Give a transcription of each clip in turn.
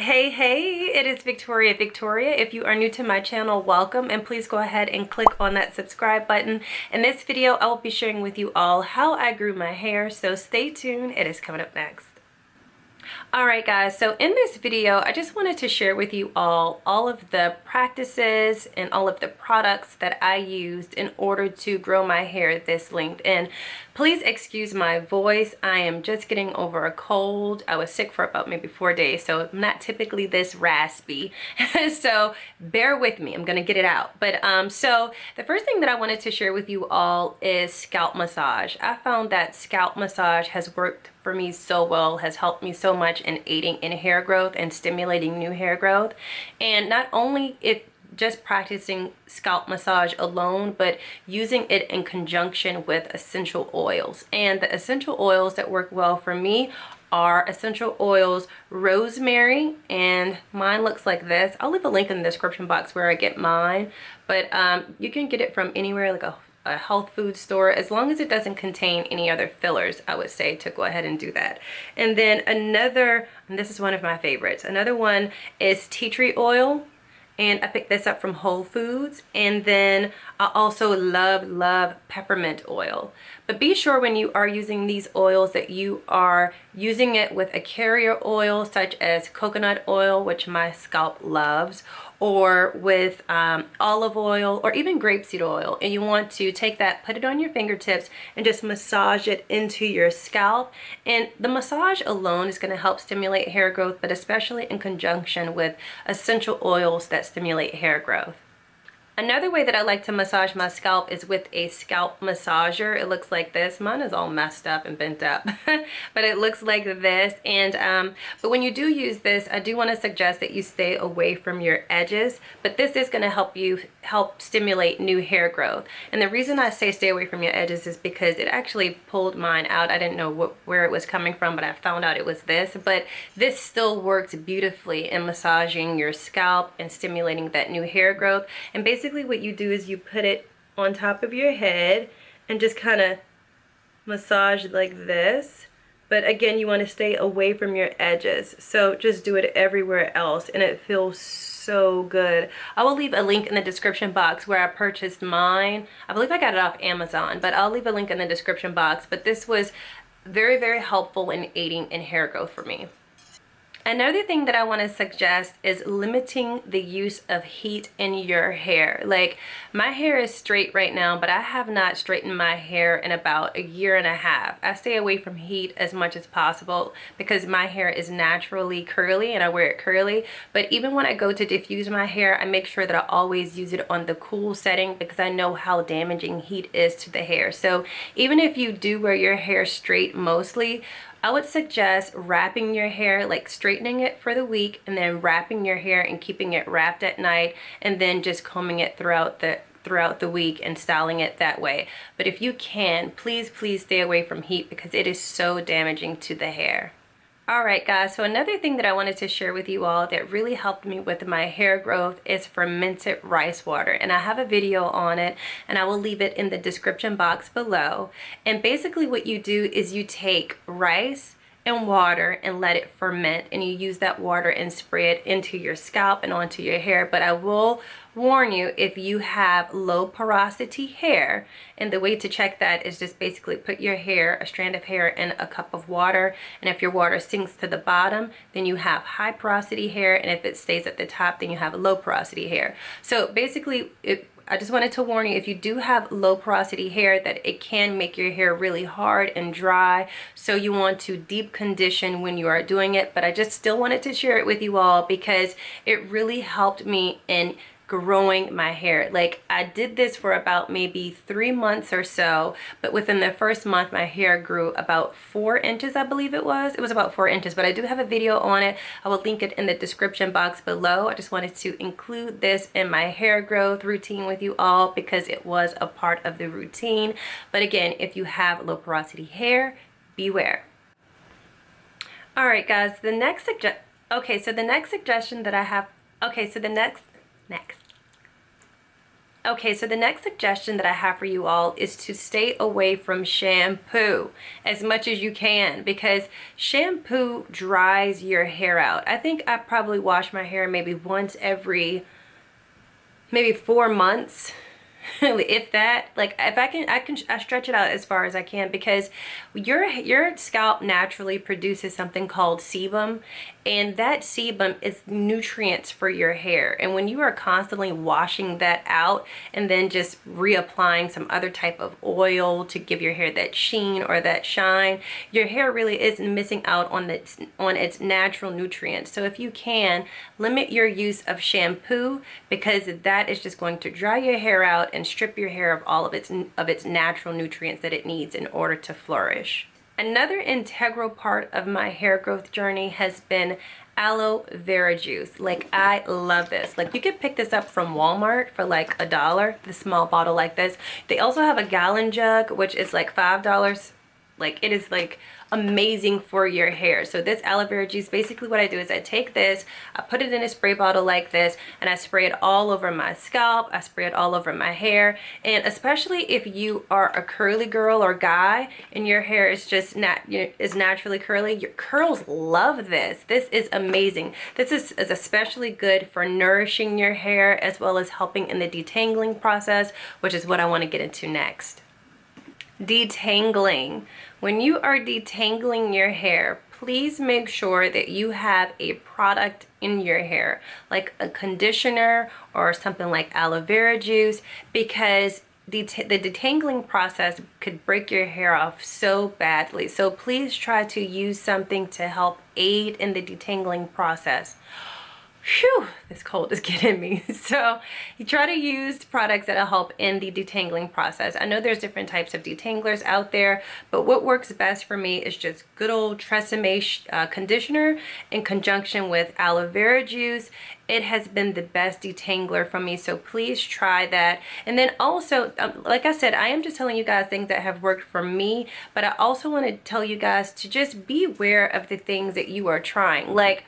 Hey, it is Victoria. If you are new to my channel, welcome, and please go ahead and click on that subscribe button. In this video, I will be sharing with you all how I grew my hair, so stay tuned. It is coming up next. Alright guys, so in this video, I just wanted to share with you all of the practices and all of the products that I used in order to grow my hair this length. And please excuse my voice. I am just getting over a cold. I was sick for about maybe 4 days, so I'm not typically this raspy. So bear with me. I'm gonna get it out. But so the first thing that I wanted to share with you all is scalp massage. I found that scalp massage has worked for me so well, has helped me so much in aiding in hair growth and stimulating new hair growth. And not only if just practicing scalp massage alone, but using it in conjunction with essential oils. And the essential oils that work well for me are essential oils, rosemary, and mine looks like this. I'll leave a link in the description box where I get mine, but you can get it from anywhere, like a health food store, as long as it doesn't contain any other fillers. I would say to go ahead and do that. And then another, and this is one of my favorites, another one is tea tree oil, and I picked this up from Whole Foods. And then I also love peppermint oil. But be sure when you are using these oils that you are using it with a carrier oil such as coconut oil, which my scalp loves, or with olive oil or even grapeseed oil. And you want to take that, put it on your fingertips, and just massage it into your scalp. And the massage alone is going to help stimulate hair growth, but especially in conjunction with essential oils that stimulate hair growth. Another way that I like to massage my scalp is with a scalp massager. It looks like this. Mine is all messed up and bent up, but it looks like this. And but when you do use this, I do want to suggest that you stay away from your edges. But this is going to help stimulate new hair growth. And the reason I say stay away from your edges is because it actually pulled mine out. I didn't know where it was coming from, but I found out it was this. But this still works beautifully in massaging your scalp and stimulating that new hair growth. And basically what you do is you put it on top of your head and just kind of massage like this. But again, you want to stay away from your edges. So just do it everywhere else, and it feels so good. I will leave a link in the description box where I purchased mine. I believe I got it off Amazon, but I'll leave a link in the description box. But this was very helpful in aiding in hair growth for me. Another thing that I want to suggest is limiting the use of heat in your hair. Like, my hair is straight right now, but I have not straightened my hair in about a year and a half. I stay away from heat as much as possible because my hair is naturally curly and I wear it curly. But even when I go to diffuse my hair, I make sure that I always use it on the cool setting because I know how damaging heat is to the hair. So even if you do wear your hair straight mostly, I would suggest wrapping your hair, like straightening it for the week and then wrapping your hair and keeping it wrapped at night, and then just combing it throughout the week and styling it that way. But if you can, please stay away from heat because it is so damaging to the hair. Alright guys, so another thing that I wanted to share with you all that really helped me with my hair growth is fermented rice water. And I have a video on it, and I will leave it in the description box below. And basically what you do is you take rice and water and let it ferment, and you use that water and spray it into your scalp and onto your hair. But I will warn you, if you have low porosity hair, and the way to check that is just basically put your hair, a strand of hair, in a cup of water, and if your water sinks to the bottom, then you have high porosity hair, and if it stays at the top, then you have low porosity hair. So basically I just wanted to warn you, if you do have low porosity hair, that it can make your hair really hard and dry. So you want to deep condition when you are doing it. But I just still wanted to share it with you all because it really helped me in growing my hair. Like, I did this for about maybe 3 months or so, but within the first month my hair grew about 4 inches. I believe it was about 4 inches, but I do have a video on it. I will link it in the description box below. I just wanted to include this in my hair growth routine with you all because it was a part of the routine. But again, if you have low porosity hair, beware. All right guys, the next suggestion that I have, okay, so the next Okay, so the next suggestion that I have for you all is to stay away from shampoo as much as you can, because shampoo dries your hair out. I think I probably wash my hair maybe once every maybe 4 months. If that, like, if I stretch it out as far as I can, because your scalp naturally produces something called sebum, and that sebum is nutrients for your hair. And when you are constantly washing that out and then just reapplying some other type of oil to give your hair that sheen or that shine, your hair really is missing out on its natural nutrients. So if you can, limit your use of shampoo, because that is just going to dry your hair out and strip your hair of all of its natural nutrients that it needs in order to flourish. Another integral part of my hair growth journey has been aloe vera juice. Like, I love this. Like, you could pick this up from Walmart for like $1, the small bottle like this. They also have a gallon jug, which is like $5. Like, it is like amazing for your hair. So this aloe vera juice, basically what I do is I take this, I put it in a spray bottle like this, and I spray it all over my scalp. I spray it all over my hair. And especially if you are a curly girl or guy and your hair is just is naturally curly, your curls love this. This is amazing. This is especially good for nourishing your hair as well as helping in the detangling process, which is what I want to get into next. Detangling. When you are detangling your hair, please make sure that you have a product in your hair, like a conditioner or something like aloe vera juice, because the detangling process could break your hair off so badly. So please try to use something to help aid in the detangling process. Phew, this cold is getting me. So you try to use products that'll help in the detangling process. I know there's different types of detanglers out there, but what works best for me is just good old Tresemme conditioner in conjunction with aloe vera juice. It has been the best detangler for me, so please try that. And then also, like I said, I am just telling you guys things that have worked for me, but I also want to tell you guys to just be aware of the things that you are trying. Like,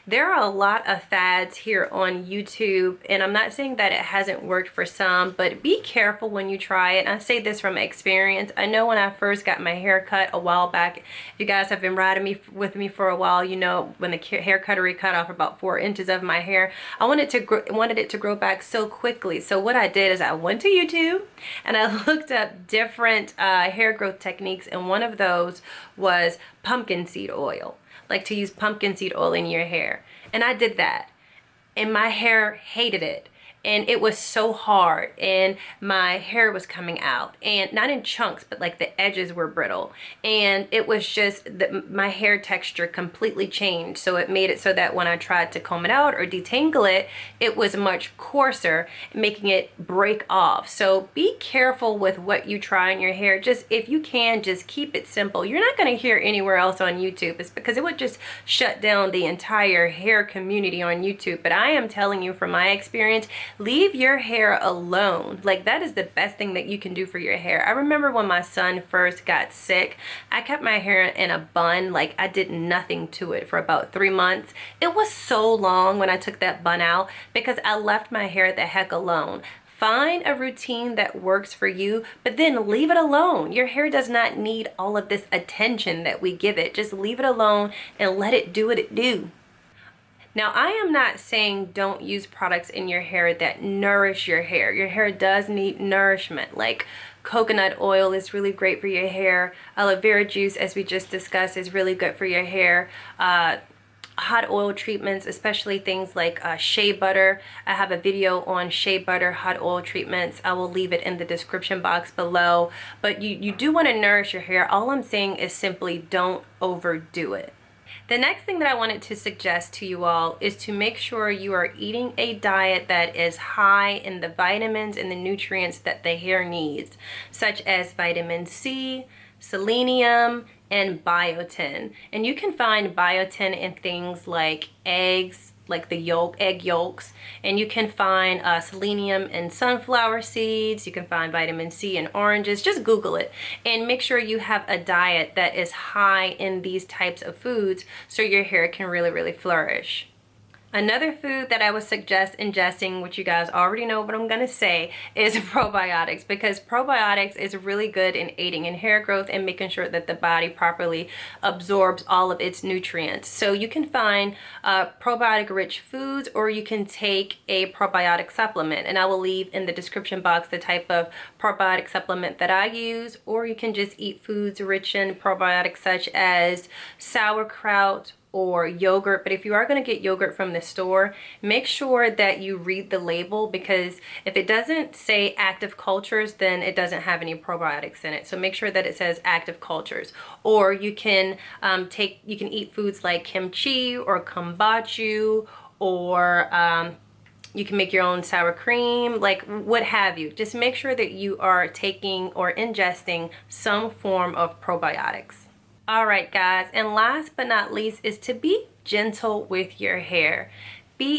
there are a lot of fads here on YouTube, and I'm not saying that it hasn't worked for some, but be careful when you try it. And I say this from experience. I know when I first got my hair cut a while back, if you guys have been riding with me for a while, you know, when the hair cuttery cut off about 4 inches of my hair, I wanted it to grow back so quickly. So what I did is I went to YouTube and I looked up different hair growth techniques, and one of those was pumpkin seed oil. Like, to use pumpkin seed oil in your hair. And I did that, and my hair hated it. And it was so hard, and my hair was coming out, and not in chunks, but like the edges were brittle, and it was just that my hair texture completely changed. So it made it so that when I tried to comb it out or detangle it, it was much coarser, making it break off. So be careful with what you try in your hair. Just, if you can, just keep it simple. You're not going to hear anywhere else on YouTube. It's because it would just shut down the entire hair community on YouTube. But I am telling you from my experience, leave your hair alone. Like, that is the best thing that you can do for your hair. I remember when my son first got sick, I kept my hair in a bun. Like, I did nothing to it for about 3 months. It was so long when I took that bun out because I left my hair the heck alone. Find a routine that works for you, but then leave it alone. Your hair does not need all of this attention that we give it. Just leave it alone and let it do what it do. Now, I am not saying don't use products in your hair that nourish your hair. Your hair does need nourishment. Like, coconut oil is really great for your hair. Aloe vera juice, as we just discussed, is really good for your hair. Hot oil treatments, especially things like shea butter. I have a video on shea butter hot oil treatments. I will leave it in the description box below. But you do want to nourish your hair. All I'm saying is simply don't overdo it. The next thing that I wanted to suggest to you all is to make sure you are eating a diet that is high in the vitamins and the nutrients that the hair needs, such as vitamin C, selenium, and biotin. And you can find biotin in things like eggs, like the egg yolks, and you can find selenium in sunflower seeds. You can find vitamin C in oranges. Just Google it and make sure you have a diet that is high in these types of foods so your hair can really, really flourish. Another food that I would suggest ingesting, which you guys already know what I'm going to say, is probiotics, because probiotics is really good in aiding in hair growth and making sure that the body properly absorbs all of its nutrients. So you can find probiotic rich foods, or you can take a probiotic supplement, and I will leave in the description box the type of probiotic supplement that I use, or you can just eat foods rich in probiotics such as sauerkraut or yogurt. But if you are going to get yogurt from the store, make sure that you read the label, because if it doesn't say active cultures, then it doesn't have any probiotics in it. So make sure that it says active cultures. Or you can you can eat foods like kimchi or kombucha, or you can make your own sour cream, like what have you. Just make sure that you are taking or ingesting some form of probiotics. All right, guys, and last but not least is to be gentle with your hair.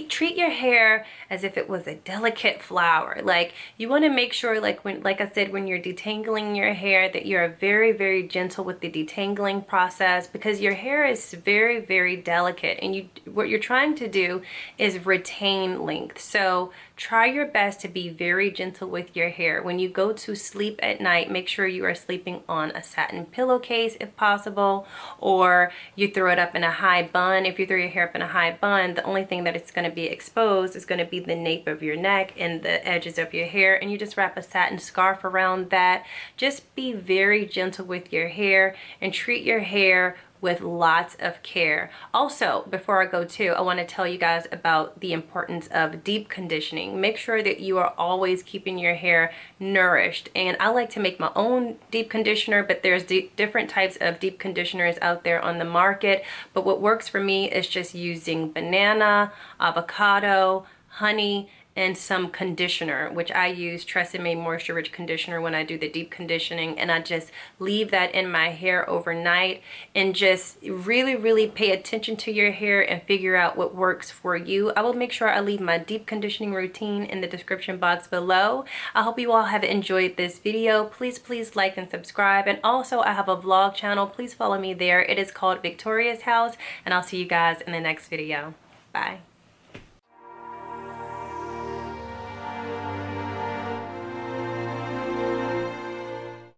Treat your hair as if it was a delicate flower. Like, you want to make sure, like I said, when you're detangling your hair, that you're very, very gentle with the detangling process, because your hair is very, very delicate, and what you're trying to do is retain length. So try your best to be very gentle with your hair. When you go to sleep at night, make sure you are sleeping on a satin pillowcase if possible, or you throw it up in a high bun. If you throw your hair up in a high bun, the only thing that it's going to be exposed is going to be the nape of your neck and the edges of your hair, and you just wrap a satin scarf around that. Just be very gentle with your hair and treat your hair with lots of care. Also, before I go too, I want to tell you guys about the importance of deep conditioning. Make sure that you are always keeping your hair nourished. And I like to make my own deep conditioner, but there's different types of deep conditioners out there on the market. But what works for me is just using banana, avocado, honey, and some conditioner, which I use Tresemme Moisture Rich Conditioner when I do the deep conditioning, and I just leave that in my hair overnight, and just really, really pay attention to your hair and figure out what works for you. I will make sure I leave my deep conditioning routine in the description box below. I hope you all have enjoyed this video. Please like and subscribe, and also I have a vlog channel. Please follow me there. It is called Victoria's House, and I'll see you guys in the next video. Bye.